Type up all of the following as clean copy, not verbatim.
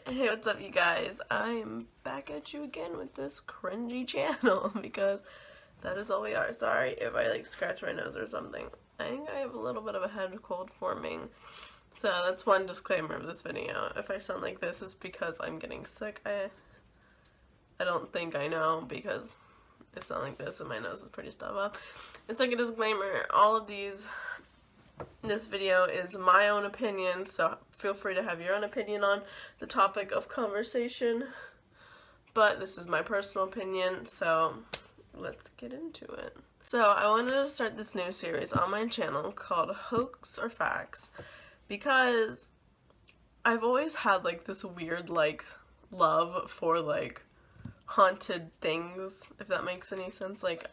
Hey, what's up you guys? I'm back at you again with this cringy channel because that is all we are. Sorry if I like scratch my nose or something. I think I have a little bit of a head cold forming. So that's one disclaimer of this video. If I sound like this, it's because I'm getting sick. I don't think I know because I sound like this and my nose is pretty stuffed up. It's like a disclaimer. All of this video is my own opinion, so feel free to have your own opinion on the topic of conversation, but this is my personal opinion, so let's get into it. So I wanted to start this new series on my channel called Hoax or Facts because I've always had like this weird like love for like haunted things, if that makes any sense. Like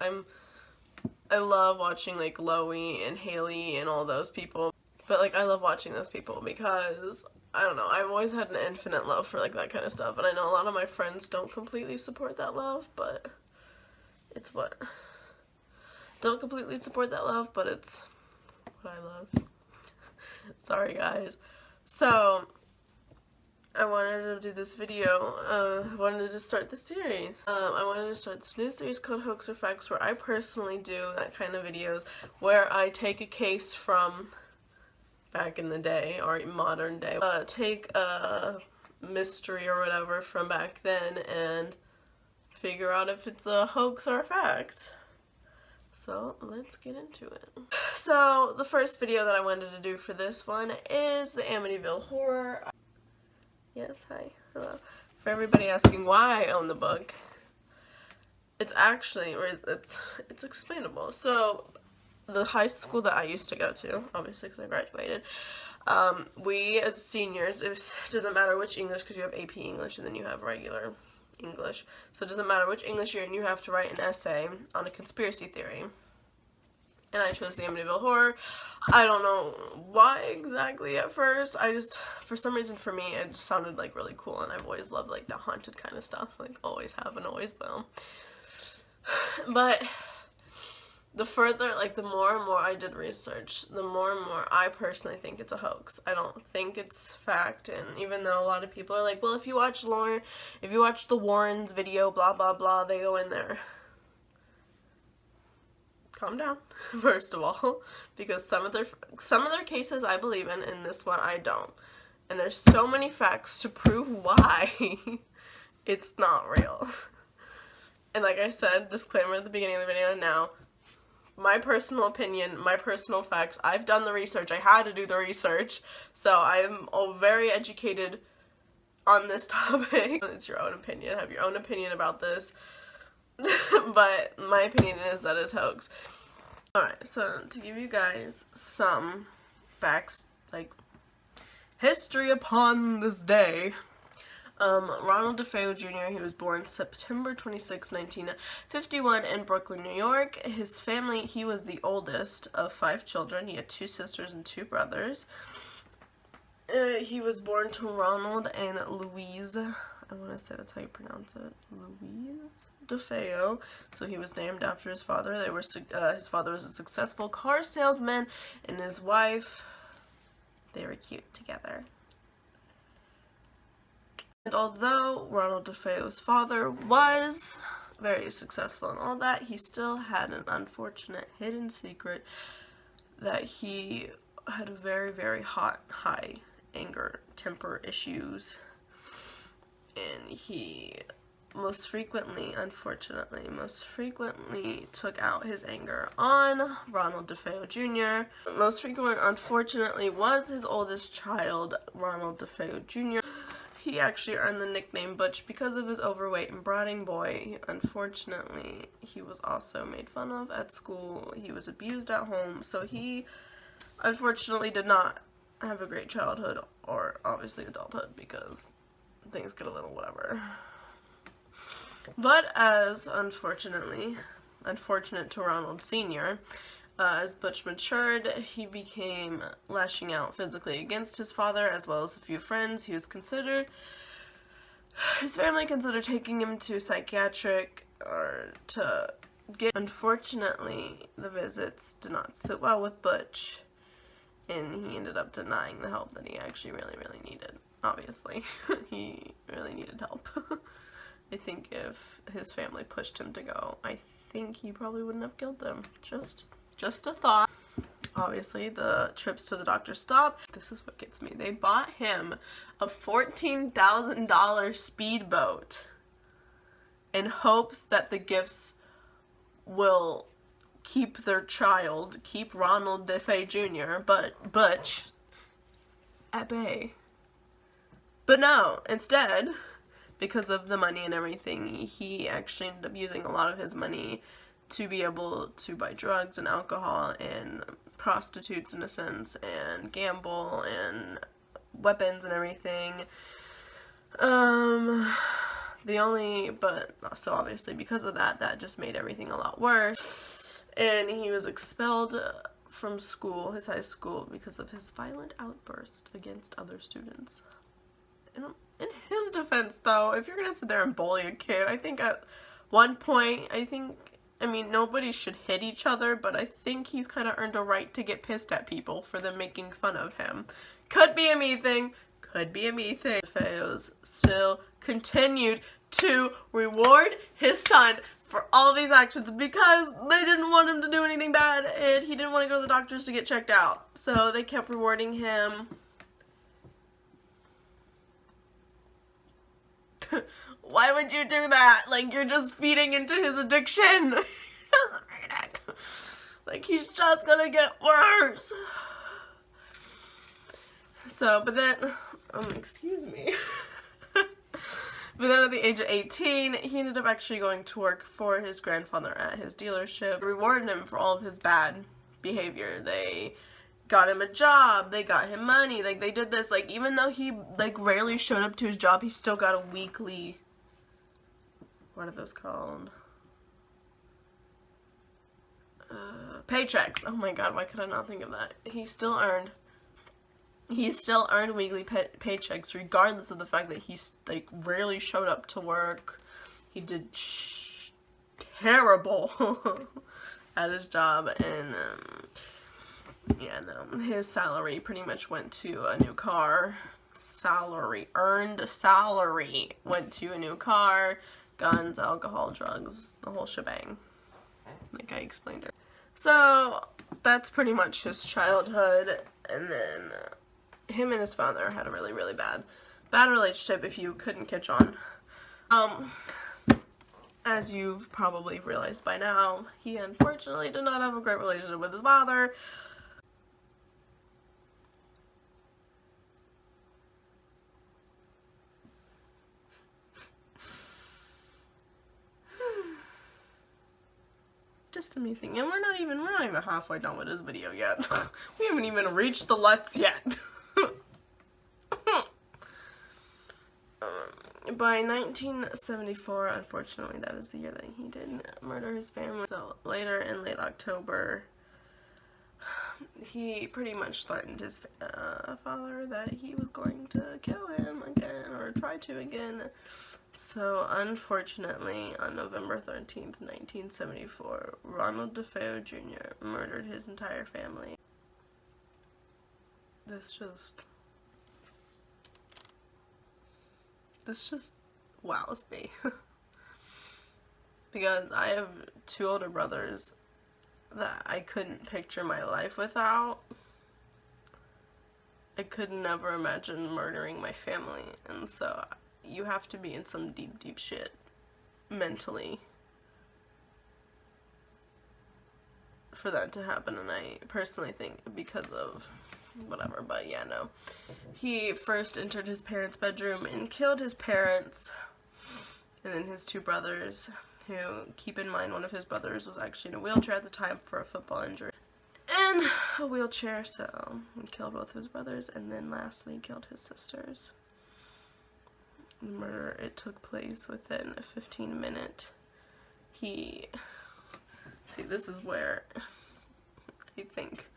I love watching like Loey and Haley and all those people, but like I love watching those people because I don't know, I've always had an infinite love for like that kind of stuff, and I know a lot of my friends don't completely support that love, but it's what don't completely support that love, but it's what I love. Sorry guys. So I wanted to do this video, I wanted to start the series. I wanted to start this new series called Hoax or Facts, where I personally do that kind of videos where I take a case from back in the day, or modern day, take a mystery or whatever from back then and figure out if it's a hoax or a fact. So let's get into it. So the first video that I wanted to do for this one is the Amityville Horror. Yes, hi, hello. For everybody asking why I own the book, it's actually, or it's explainable. So, the high school that I used to go to, obviously because I graduated, we as seniors, it doesn't matter which English, because you have AP English and then you have regular English, so it doesn't matter which English you're in, you have to write an essay on a conspiracy theory. And I chose the Amityville Horror. I don't know why exactly at first. For some reason for me, it just sounded like really cool, and I've always loved like the haunted kind of stuff. Like always have and always will. But the further, like the more and more I did research, the more and more I personally think it's a hoax. I don't think it's fact, and even though a lot of people are like, well, if you watch the Warrens video, blah blah blah, they go in there. Calm down, first of all, because some of their cases I believe in this one I don't. And there's so many facts to prove why it's not real. And like I said, disclaimer at the beginning of the video, now, my personal opinion, my personal facts, I've done the research, I had to do the research, so I'm very educated on this topic. It's your own opinion, have your own opinion about this. But my opinion is that it's hoax. Alright, so to give you guys some facts, like history upon this day, Ronald DeFeo Jr., he was born September 26, 1951 in Brooklyn, New York. His family, he was the oldest of 5 children. He had 2 sisters and 2 brothers. He was born to Ronald and Louise, I want to say that's how you pronounce it, Louise DeFeo. So he was named after his father. His father was a successful car salesman, and his wife, they were cute together. And although Ronald DeFeo's father was very successful and all that, he still had an unfortunate hidden secret that he had very, very high anger, temper issues, and he most frequently took out his anger on Ronald DeFeo Jr. Most frequent, unfortunately, was his oldest child, Ronald DeFeo Jr. He actually earned the nickname Butch because of his overweight and brooding boy. Unfortunately, he was also made fun of at school. He was abused at home, so he unfortunately did not have a great childhood, or obviously adulthood, because things get a little whatever. But as unfortunate to Ronald Sr., as Butch matured, he began lashing out physically against his father as well as a few friends. His family considered taking him to psychiatric or to get. Unfortunately, the visits did not sit well with Butch, and he ended up denying the help that he actually really, really needed. obviously. He really needed help. I think if his family pushed him to go, I think he probably wouldn't have killed them. Just a thought. Obviously, the trips to the doctor stopped. This is what gets me. They bought him a $14,000 speedboat in hopes that the gifts will keep their child, keep Ronald DeFay Jr., but Butch, at bay. But no, instead, because of the money and everything, he actually ended up using a lot of his money to be able to buy drugs and alcohol and prostitutes in a sense, and gamble and weapons and everything. So obviously because of that, that just made everything a lot worse. And he was expelled from school, his high school, because of his violent outburst against other students. And in his defense, though, if you're gonna sit there and bully a kid, I think at one point, I mean, nobody should hit each other, but I think he's kind of earned a right to get pissed at people for them making fun of him. Could be a me thing. Could be a me thing. Feos still continued to reward his son for all these actions because they didn't want him to do anything bad and he didn't want to go to the doctors to get checked out. So they kept rewarding him. Why would you do that? Like, you're just feeding into his addiction. Like, he's just gonna get worse. So, but then, excuse me. But then at the age of 18, he ended up actually going to work for his grandfather at his dealership. They rewarded him for all of his bad behavior. They got him a job, they got him money, like, they did this, like, even though he, like, rarely showed up to his job, he still got a weekly, what are those called? Paychecks. Oh my god, why could I not think of that? He still earned weekly paychecks, regardless of the fact that he, like, rarely showed up to work. He did terrible at his job, and, yeah, no, his salary pretty much went to a new car. Earned salary went to a new car, guns, alcohol, drugs, the whole shebang, like I explained it. So, that's pretty much his childhood, and then him and his father had a really, really bad relationship, if you couldn't catch on. As you've probably realized by now, he unfortunately did not have a great relationship with his father. Just a me thing, and we're not even halfway done with this video yet. We haven't even reached the Lutzs yet. By 1974, unfortunately, that is the year that he did murder his family. So later in late October, he pretty much threatened his father that he was going to kill him again, or try to again. So, unfortunately, on November 13th, 1974, Ronald DeFeo Jr. murdered his entire family. This just wows me. Because I have two older brothers that I couldn't picture my life without. I could never imagine murdering my family, and so you have to be in some deep, deep shit mentally for that to happen, and I personally think because of whatever, but yeah, no. He first entered his parents' bedroom and killed his parents, and then his two brothers, who, keep in mind, one of his brothers was actually in a wheelchair at the time for a football injury. In a wheelchair, so he killed both of his brothers, and then lastly killed his sisters. The murder, it took place within a 15-minute. See, this is where I think,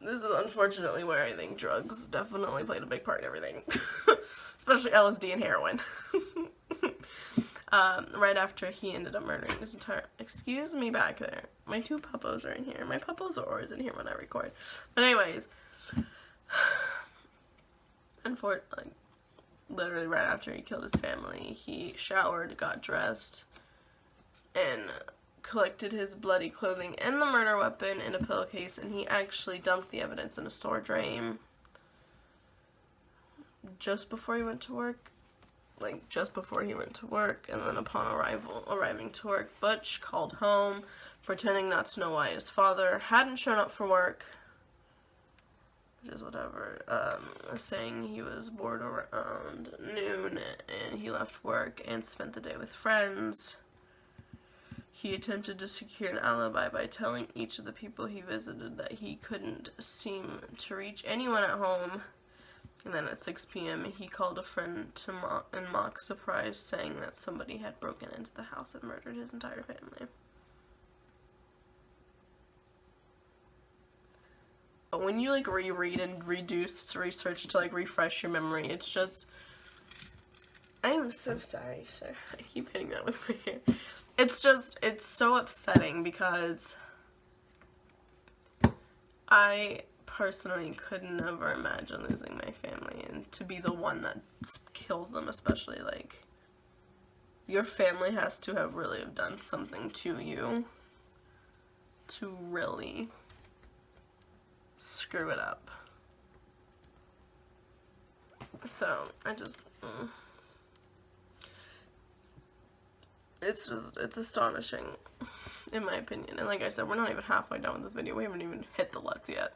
this is unfortunately where I think drugs definitely played a big part in everything. Especially LSD and heroin. Right after he ended up murdering his entire, excuse me back there, my two puppos are in here. My puppos are always in here when I record. But anyways, unfortunately, literally right after he killed his family, he showered, got dressed, and collected his bloody clothing and the murder weapon in a pillowcase, and he actually dumped the evidence in a store drain just before he went to work. Like, just before he went to work, and then upon arriving to work, Butch called home, pretending not to know why his father hadn't shown up for work, which is whatever, saying he was bored around noon, and he left work and spent the day with friends. He attempted to secure an alibi by telling each of the people he visited that he couldn't seem to reach anyone at home. And then at 6 p.m., he called a friend in mock surprise, saying that somebody had broken into the house and murdered his entire family. But when you, like, reread and reduce research to, like, refresh your memory, it's just... I'm so sorry, sir. I keep hitting that with my hair. It's just, it's so upsetting because I personally could never imagine losing my family, and to be the one that kills them, especially, like, your family has to have really have done something to you to really screw it up. So, I just, it's astonishing, in my opinion. And like I said, we're not even halfway done with this video. We haven't even hit the Lutzs yet.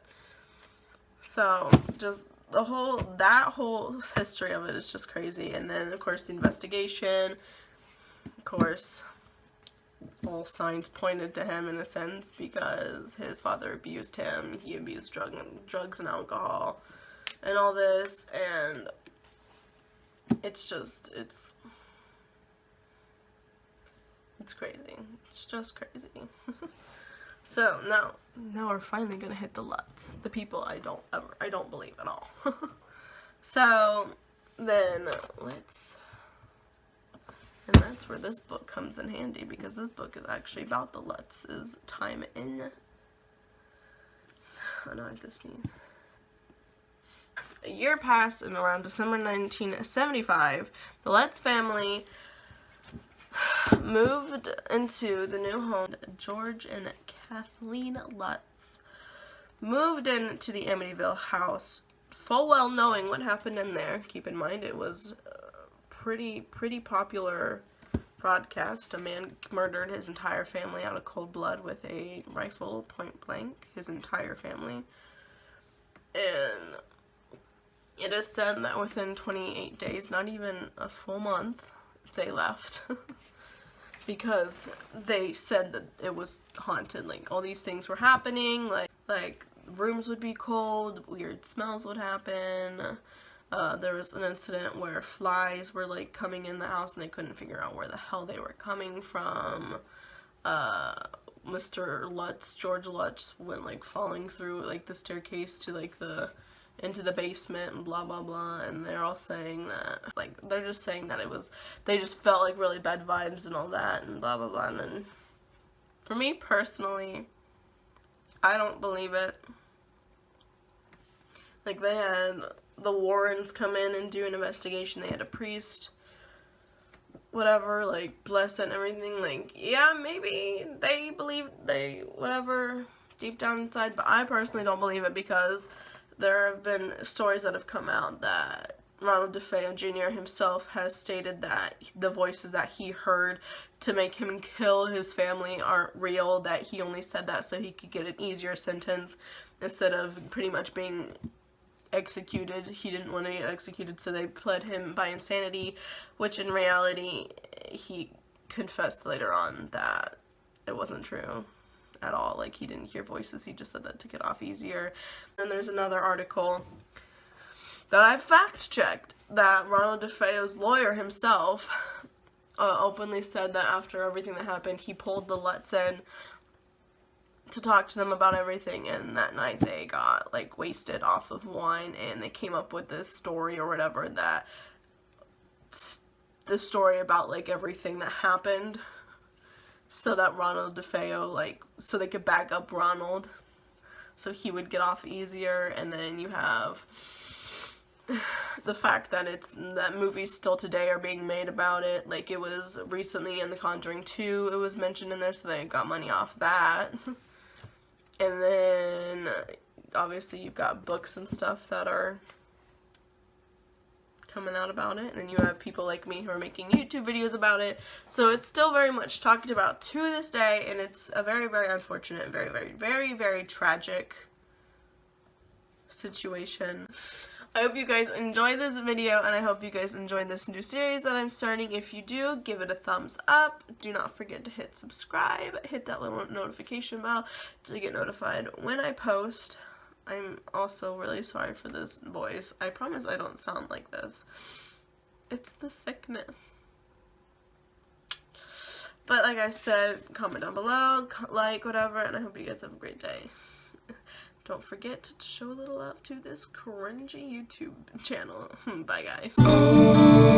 So, just that whole history of it is just crazy. And then, of course, the investigation. Of course, all signs pointed to him in a sense because his father abused him. He abused drugs and alcohol and all this. And it's just, it's crazy. It's just crazy. So now we're finally gonna hit the Lutzs. The people I don't believe at all. So then and that's where this book comes in handy, because this book is actually about the Lutzs' time in, oh no, I have to sneeze. A year passed, and around December 1975, the Lutz family moved into the new home. George and Kathleen Lutz moved into the Amityville house, full well knowing what happened in there. Keep in mind, it was a pretty popular broadcast. A man murdered his entire family out of cold blood with a rifle, point blank, his entire family. And it is said that within 28 days, not even a full month, they left. Because they said that it was haunted. Like, all these things were happening. Like rooms would be cold, weird smells would happen. There was an incident where flies were, like, coming in the house and they couldn't figure out where the hell they were coming from. Mr. Lutz, George Lutz, went, like, falling through, like, the staircase to, like, into the basement and blah blah blah, and they're all saying that, like, they're just saying that they just felt like really bad vibes and all that and blah blah blah. And for me personally, I don't believe it. Like, they had the Warrens come in and do an investigation. They had a priest, whatever, like, bless it and everything. Like, yeah, maybe they believe whatever deep down inside, but I personally don't believe it, because there have been stories that have come out that Ronald DeFeo Jr. himself has stated that the voices that he heard to make him kill his family aren't real, that he only said that so he could get an easier sentence instead of pretty much being executed. He didn't want to get executed, so they pled him by insanity, which in reality he confessed later on that it wasn't true at all. Like, he didn't hear voices, he just said that to get off easier. Then there's another article that I fact-checked that Ronald DeFeo's lawyer himself openly said that after everything that happened, he pulled the Lutz in to talk to them about everything, and that night they got, like, wasted off of wine, and they came up with this story or whatever, that the story about, like, everything that happened, so that Ronald DeFeo, like, so they could back up Ronald, so he would get off easier. And then you have the fact that that movies still today are being made about it. Like, it was recently in The Conjuring 2, it was mentioned in there, so they got money off that. And then, obviously, you've got books and stuff that are coming out about it, and then you have people like me who are making YouTube videos about it, so it's still very much talked about to this day, and it's a very, very unfortunate, very, very, very, very tragic situation. I hope you guys enjoyed this video, and I hope you guys enjoyed this new series that I'm starting. If you do, give it a thumbs up. Do not forget to hit subscribe, hit that little notification bell to get notified when I post. I'm also really sorry for this voice. I promise I don't sound like this. It's the sickness. But like I said, comment down below, like, whatever, and I hope you guys have a great day. Don't forget to show a little love to this cringy YouTube channel. Bye, guys.